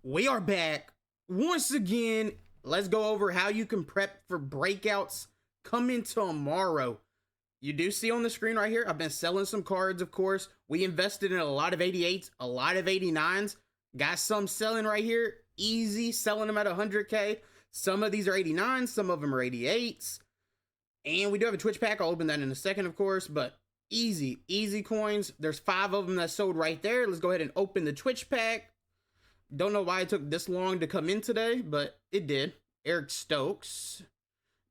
We are back once again. Let's go over how you can prep for breakouts coming tomorrow. You do see on the screen right here, I've been selling some cards, of course. We invested in a lot of 88s, a lot of 89s. Got some selling right here, easy, selling them at 100K. Some of these are 89s, some of them are 88s. And we do have a Twitch pack. I'll open that in a second, of course, but easy coins. There's 5 of them that sold right there. Let's go ahead and open the Twitch pack. Don't know why it took this long to come in today, but it did. Eric Stokes.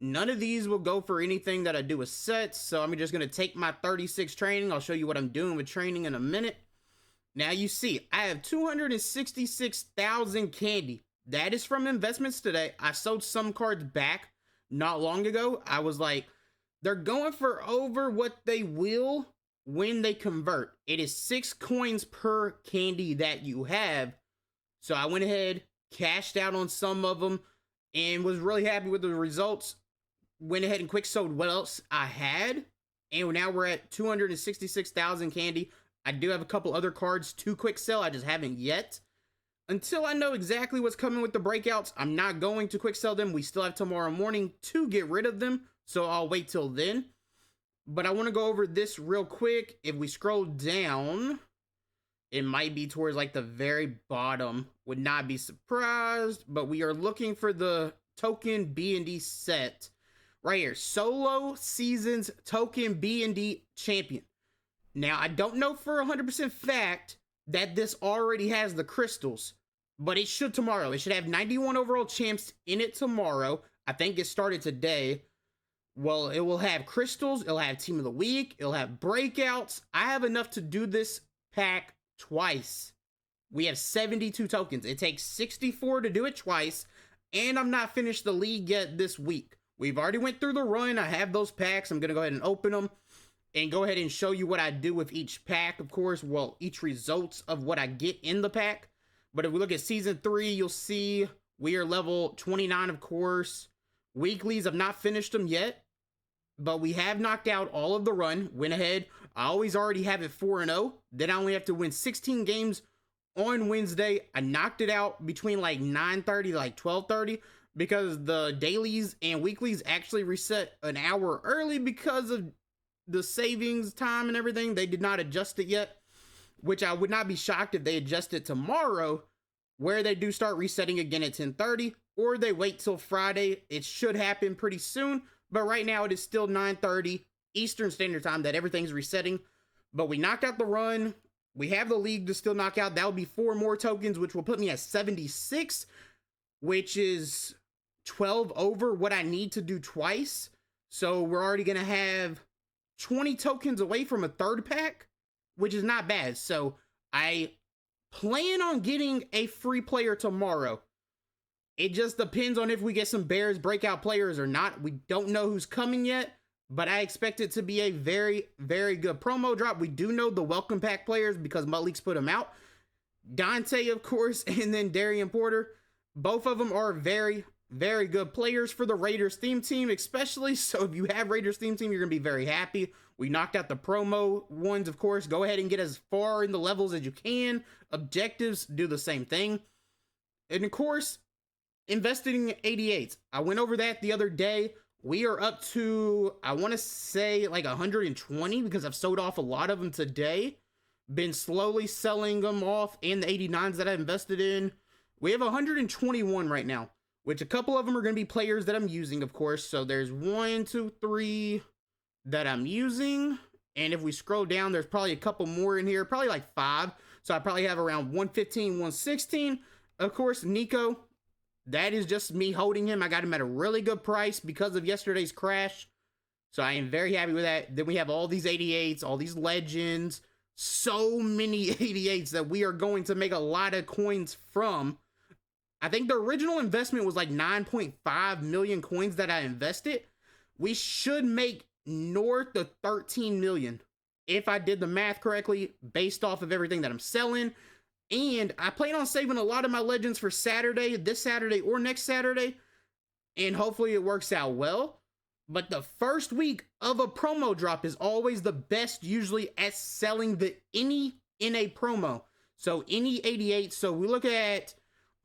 None of these will go for anything that I do with sets, so I'm just going to take my 36 training. I'll show you what I'm doing with training in a minute. Now you see, I have 266,000 candy. That is from investments today. I sold some cards back not long ago. I was like, they're going for over what they will when they convert. It is 6 coins per candy that you have. So I went ahead, cashed out on some of them, and was really happy with the results. Went ahead and quick sold what else I had, and now we're at 266,000 candy. I do have a couple other cards to quick sell. I just haven't yet. Until I know exactly what's coming with the breakouts, I'm not going to quick sell them. We still have tomorrow morning to get rid of them, so I'll wait till then. But I want to go over this real quick. If we scroll down, it might be towards like the very bottom. Would not be surprised, but we are looking for the token B&D set right here. Solo Seasons Token B&D Champion. Now, I don't know for 100% fact that this already has the crystals, but it should tomorrow. It should have 91 overall champs in it tomorrow. I think it started today. Well, it will have crystals. It'll have team of the week. It'll have breakouts. I have enough to do this pack twice. We have 72 tokens. It takes 64 to do it twice, and I'm not finished the league yet this week. We've already went through the run. I have those packs. I'm going to go ahead and open them and go ahead and show you what I do with each pack, of course. Well, each results of what I get in the pack. But if we look at Season 3, you'll see we are level 29, of course. Weeklies, I've not finished them yet, but we have knocked out all of the run. Went ahead. I always already have it 4-0. Then I only have to win 16 games on Wednesday. I knocked it out between like 9:30 to like 12:30 because the dailies and weeklies actually reset an hour early because of the savings time and everything. They did not adjust it yet, which I would not be shocked if they adjust it tomorrow, where they do start resetting again at 10:30, or they wait till Friday. It should happen pretty soon, but right now it is still 9:30 Eastern Standard Time that everything's resetting. But we knocked out the run. We have the league to still knock out. That will be 4 more tokens, which will put me at 76, which is 12 over what I need to do twice. So we're already going to have 20 tokens away from a third pack, which is not bad. So I plan on getting a free player tomorrow. It just depends on if we get some Bears breakout players or not. We don't know who's coming yet, but I expect it to be a very, very good promo drop. We do know the welcome pack players because Malik put them out. Dante, of course, and then Darian Porter. Both of them are very, very good players for the Raiders theme team, especially. So if you have Raiders theme team, you're going to be very happy. We knocked out the promo ones, of course. Go ahead and get as far in the levels as you can. Objectives, do the same thing. And of course, investing in 88s. I went over that the other day. We are up to, I want to say like 120 because I've sold off a lot of them today. Been slowly selling them off, and the 89s that I invested in. We have 121 right now, which a couple of them are going to be players that I'm using, of course. So there's 1, 2, 3 that I'm using. And if we scroll down, there's probably a couple more in here, probably like 5. So I probably have around 115, 116. Of course, Nico. That is just me holding him. I got him at a really good price because of yesterday's crash. So I am very happy with that. Then we have all these 88s, all these legends. So many 88s that we are going to make a lot of coins from. I think the original investment was like 9.5 million coins that I invested. We should make north of 13 million if I did the math correctly based off of everything that I'm selling. And I plan on saving a lot of my legends for Saturday, this Saturday or next Saturday. And hopefully it works out well. But the first week of a promo drop is always the best, usually at selling any in a promo. So any 88. So we look at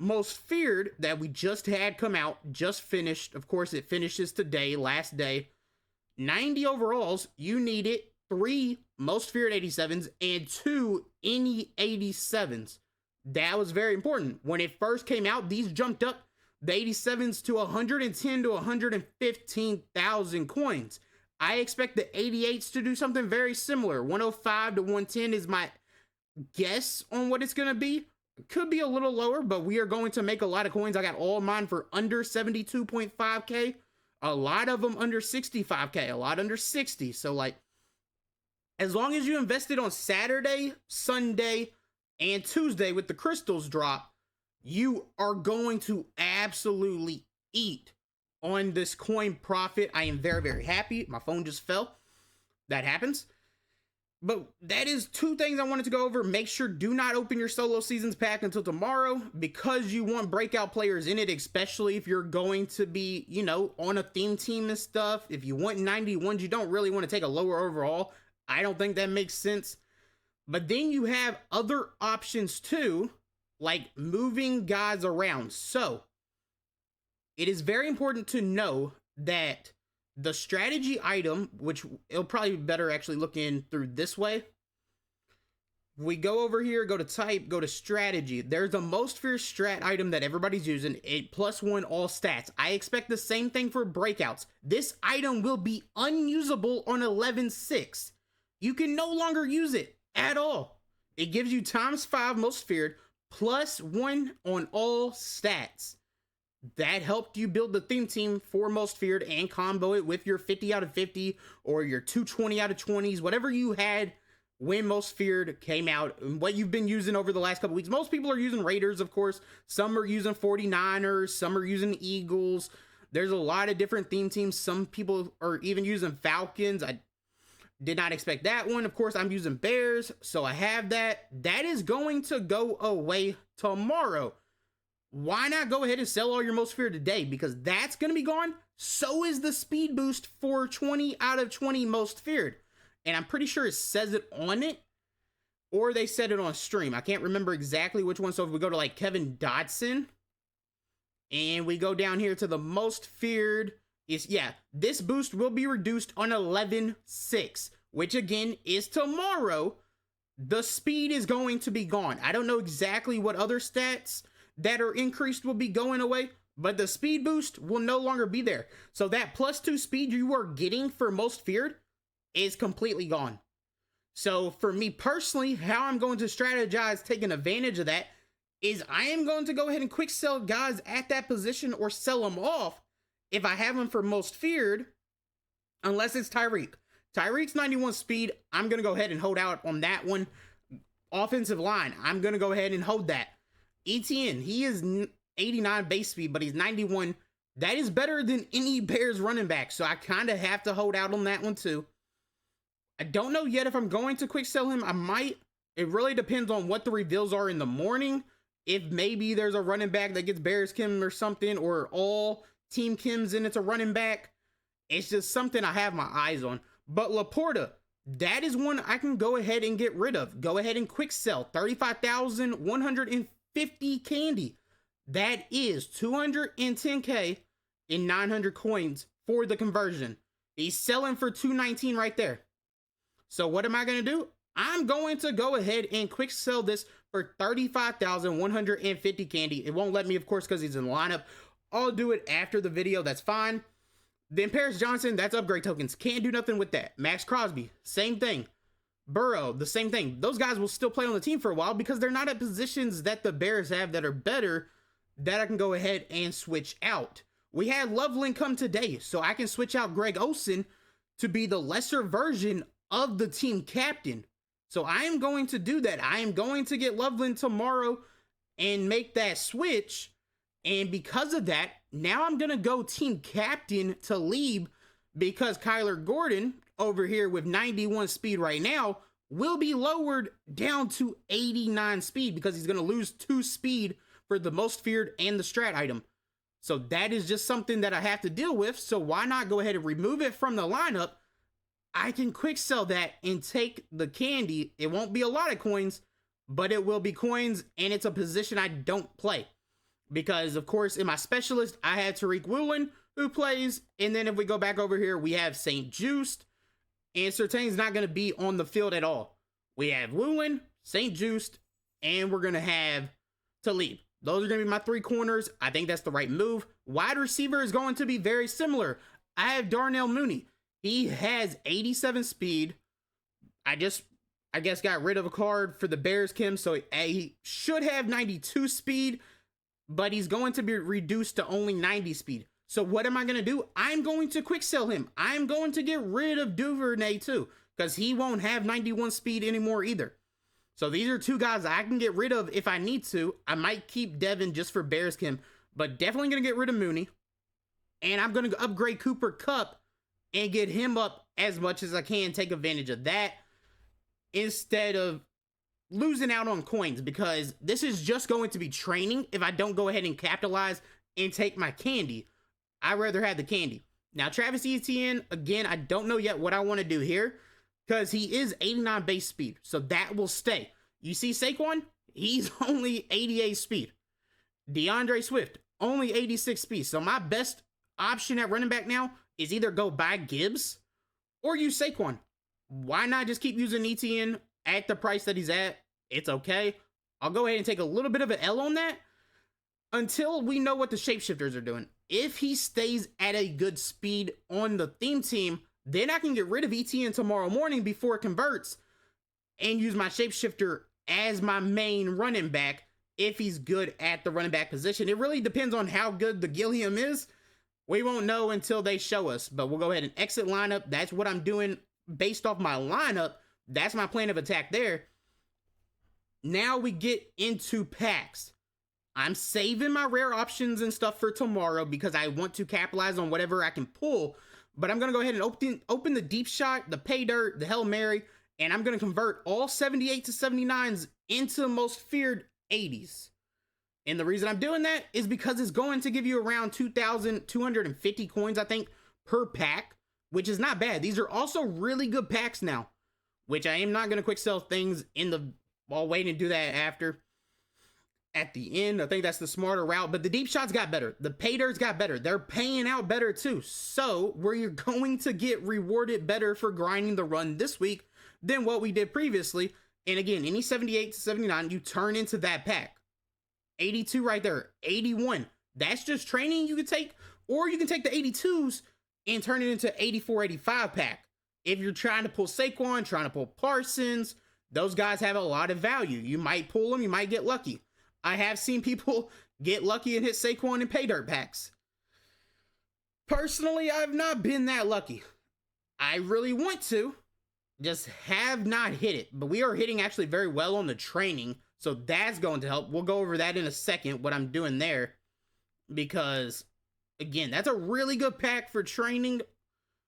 most feared that we just had come out, just finished. Of course, it finishes today, last day. 90 overalls, you needed 3 most feared 87s and 2 any 87s. That was very important. When it first came out, these jumped up the 87s to 110 to 115,000 coins. I expect the 88s to do something very similar. 105 to 110 is my guess on what it's going to be. Could be a little lower, but we are going to make a lot of coins. I got all mine for under 72.5k. A lot of them under 65k, a lot under 60. So like, as long as you invested on Saturday, Sunday, and Tuesday with the crystals drop, you are going to absolutely eat on this coin profit. I am very, very happy. My phone just fell. That happens. But that is 2 things I wanted to go over. Make sure, do not open your solo seasons pack until tomorrow, because you want breakout players in it, especially if you're going to be, you know, on a theme team and stuff. If you want 91s, you don't really want to take a lower overall. I don't think that makes sense. But then you have other options too, like moving guys around. So it is very important to know that the strategy item, which it'll probably be better actually looking through this way. We go over here, go to type, go to strategy. There's a most fierce strat item that everybody's using, a +1 all stats. I expect the same thing for breakouts. This item will be unusable on 11.6. You can no longer use it at all. It gives you ×5 most feared, +1 on all stats. That helped you build the theme team for most feared and combo it with your 50 out of 50 or your 220 out of 20s, whatever you had when most feared came out and what you've been using over the last couple weeks. Most people are using Raiders, of course. Some are using 49ers. Some are using Eagles. There's a lot of different theme teams. Some people are even using Falcons. I did not expect that one. Of course, I'm using Bears, so I have that. That is going to go away tomorrow. Why not go ahead and sell all your most feared today? Because that's going to be gone. So is the speed boost for 20 out of 20 most feared. And I'm pretty sure it says it on it, or they said it on stream. I can't remember exactly which one. So if we go to like Kevin Dotson and we go down here to the most feared, this boost will be reduced on 11.6, which again is tomorrow. The speed is going to be gone. I don't know exactly what other stats that are increased will be going away, but the speed boost will no longer be there. So that +2 speed you are getting for most feared is completely gone. So for me personally, how I'm going to strategize taking advantage of that is I am going to go ahead and quick sell guys at that position or sell them off if I have them for most feared, unless it's Tyreek. Tyreek's 91 speed. I'm going to go ahead and hold out on that one. Offensive line, I'm going to go ahead and hold that. ETN, he is 89 base speed, but he's 91. That is better than any Bears running back, so I kind of have to hold out on that one too. I don't know yet if I'm going to quick sell him. I might. It really depends on what the reveals are in the morning. If maybe there's a running back that gets Bears Kim or something, or all team Kims and it's a running back. It's just something I have my eyes on. But Laporta, that is one I can go ahead and get rid of. Go ahead and quick sell 35,150 candy. That is 210k in 900 coins for the conversion. He's selling for 219 right there. So what am I going to do? I'm going to go ahead and quick sell this for 35,150 candy. It won't let me, of course, because he's in the lineup. I'll do it after the video. That's fine. Then Paris Johnson, that's upgrade tokens. Can't do nothing with that. Max Crosby, same thing. Burrow, the same thing. Those guys will still play on the team for a while because they're not at positions that the Bears have that are better that I can go ahead and switch out. We had Loveland come today, so I can switch out Greg Olsen to be the lesser version of the team captain. So I am going to do that. I am going to get Loveland tomorrow and make that switch. And because of that, now I'm going to go team captain to Lieb, because Kyler Gordon over here with 91 speed right now will be lowered down to 89 speed because he's going to lose 2 speed for the most feared and the strat item. So that is just something that I have to deal with. So why not go ahead and remove it from the lineup? I can quick sell that and take the candy. It won't be a lot of coins, but it will be coins, and it's a position I don't play. because of course in my specialist I had Tariq Woolen who plays, and then if we go back over here we have St. Just, and Surtain's not going to be on the field at all. We have Woolen, St. Just, and we're going to have Talib. Those are going to be my 3 corners. I think that's the right move. Wide receiver is going to be very similar. I have Darnell Mooney. He has 87 speed. I guess got rid of a card for the Bears, Kim, so he should have 92 speed, but he's going to be reduced to only 90 speed. So what am I going to do? I'm going to quick sell him. I'm going to get rid of Duvernay too, because he won't have 91 speed anymore either. So these are 2 guys I can get rid of if I need to. I might keep Devin just for Bears, Kim, but definitely going to get rid of Mooney. And I'm going to upgrade Cooper Kupp and get him up as much as I can, take advantage of that, instead of losing out on coins, because this is just going to be training if I don't go ahead and capitalize and take my candy. I'd rather have the candy. Now, Travis Etienne, again, I don't know yet what I want to do here, because he is 89 base speed, so that will stay. You see Saquon? He's only 88 speed. DeAndre Swift, only 86 speed. So my best option at running back now is either go buy Gibbs or use Saquon. Why not just keep using Etienne at the price that he's at? It's okay. I'll go ahead and take a little bit of an L on that until we know what the shapeshifters are doing. If he stays at a good speed on the theme team, then I can get rid of Etienne tomorrow morning before it converts and use my shapeshifter as my main running back if he's good at the running back position. It really depends on how good the Gilliam is. We won't know until they show us, but we'll go ahead and exit lineup. That's what I'm doing based off my lineup. That's my plan of attack there. Now we get into packs. I'm saving my rare options and stuff for tomorrow because I want to capitalize on whatever I can pull. But I'm going to go ahead and open the deep shot, the pay dirt, the Hail Mary, and I'm going to convert all 78 to 79s into most feared 80s. And the reason I'm doing that is because it's going to give you around 2,250 coins, I think, per pack, which is not bad. These are also really good packs now, which I am not going to quick sell things in the, I'll wait and do that after. At the end, I think that's the smarter route, but the deep shots got better. The pay dirts got better. They're paying out better too. So we're going to get rewarded better for grinding the run this week than what we did previously. And again, any 78 to 79, you turn into that pack. 82 right there, 81. That's just training you can take, or you can take the 82s and turn it into 84, 85 pack. If you're trying to pull Saquon, trying to pull Parsons, those guys have a lot of value. You might pull them, you might get lucky. I have seen people get lucky and hit Saquon and pay dirt packs. Personally, I've not been that lucky. I really want to, just have not hit it. But we are hitting actually very well on the training, so that's going to help. We'll go over that in a second, what I'm doing there. Because, again, that's a really good pack for training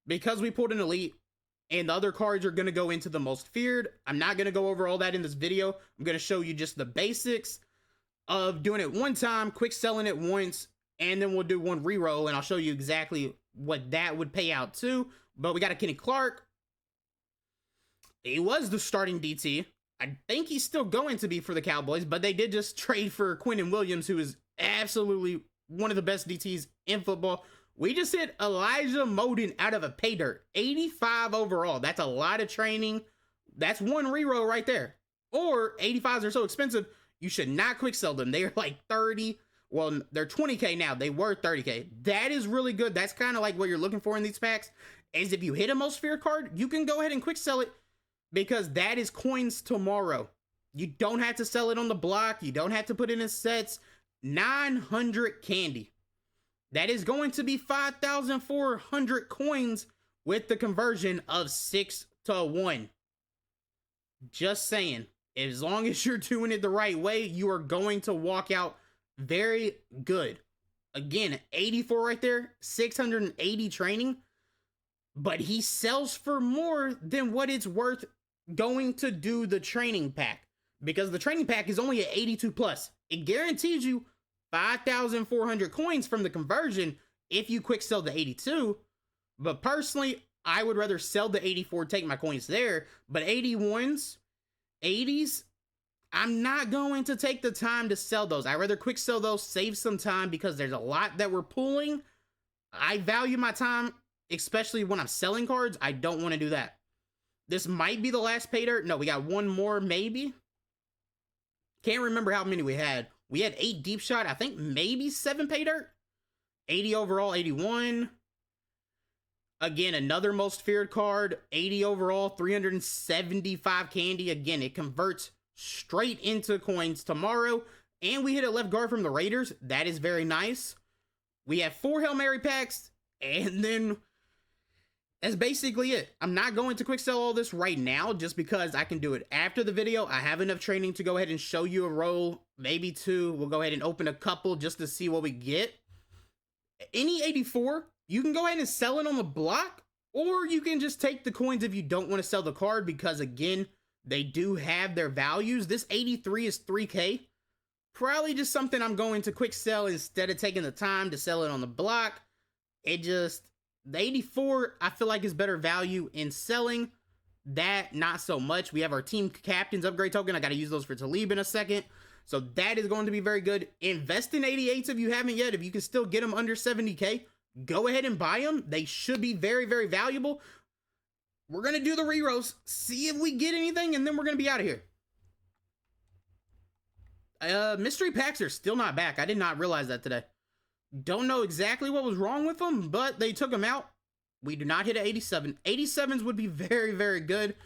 because we pulled an elite. And the other cards are going to go into the most feared. I'm not going to go over all that in this video. I'm going to show you just the basics of doing it one time, quick selling it once, and then we'll do one reroll, and I'll show you exactly what that would pay out to. But we got a Kenny Clark. He was the starting DT. I think he's still going to be for the Cowboys, but they did just trade for Quinnen Williams, who is absolutely one of the best DTs in football. We just hit Elijah Molden out of a pay dirt. 85 overall. That's a lot of training. That's one reroll right there. Or 85s are so expensive, you should not quick sell them. They are like 30. Well, they're 20K now. They were 30K. That is really good. That's kind of like what you're looking for in these packs. Is if you hit a most feared card, you can go ahead and quick sell it because that is coins tomorrow. You don't have to sell it on the block. You don't have to put it in sets. 900 candy. That is going to be 5,400 coins with the conversion of 6 to 1. Just saying. As long as you're doing it the right way, you are going to walk out very good. Again, 84 right there, 680 training, but he sells for more than what it's worth going to do the training pack because the training pack is only at 82 plus. It guarantees you 5,400 coins from the conversion if you quick sell the 82. But personally, I would rather sell the 84, take my coins there, but 81s, 80s, I'm not going to take the time to sell those. I'd rather quick sell those, save some time, because there's a lot that we're pulling. I value my time, especially when I'm selling cards. I don't want to do that. This might be the last pay dirt. No, we got one more, maybe. Can't remember how many we had. We had 8 deep shot. I think maybe 7 pay dirt. 80 overall, 81. Again, another most feared card. 80 overall, 375 candy. Again, it converts straight into coins tomorrow. And we hit a left guard from the Raiders. That is very nice. We have 4 Hail Mary packs. And then that's basically it. I'm not going to quick sell all this right now just because I can do it after the video. I have enough training to go ahead and show you a roll, maybe 2. We'll go ahead and open a couple just to see what we get. Any 84, you can go ahead and sell it on the block, or you can just take the coins if you don't want to sell the card, because again, they do have their values. This 83 is 3K. Probably just something I'm going to quick sell instead of taking the time to sell it on the block. The 84, I feel like is better value in selling. That, not so much. We have our team captain's upgrade token. I got to use those for Talib in a second. So that is going to be very good. Invest in 88s if you haven't yet. If you can still get them under 70K, go ahead and buy them. They should be very, very valuable. We're going to do the rerolls, see if we get anything, and then we're going to be out of here. Mystery packs are still not back. I did not realize that today. Don't know exactly what was wrong with them, but they took them out. We do not hit an 87. 87s would be very, very good.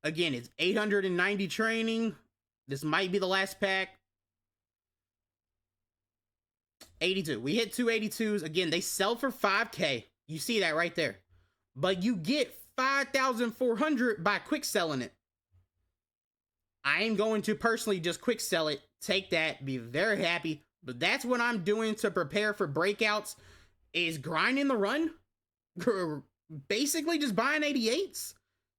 Again, it's 890 training. This might be the last pack. 82. We hit 2 82s. Again, they sell for 5K. You see that right there. But you get 5,400 by quick selling it. I am going to personally just quick sell it. Take that. Be very happy. But that's what I'm doing to prepare for breakouts, is grinding the run. Basically just buying 88s.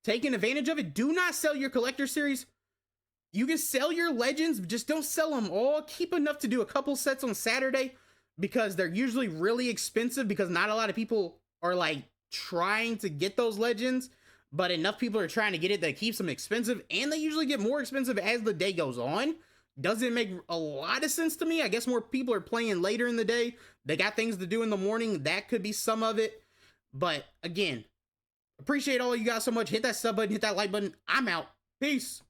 Taking advantage of it. Do not sell your collector series. You can sell your legends, just don't sell them all. Keep enough to do a couple sets on Saturday, because they're usually really expensive, because not a lot of people are like trying to get those legends, but enough people are trying to get it that keeps them expensive, and they usually get more expensive as the day goes on. Doesn't make a lot of sense to me. I guess more people are playing later in the day. They got things to do in the morning. That could be some of it. But again, appreciate all you guys so much. Hit that sub button, hit that like button. I'm out. Peace.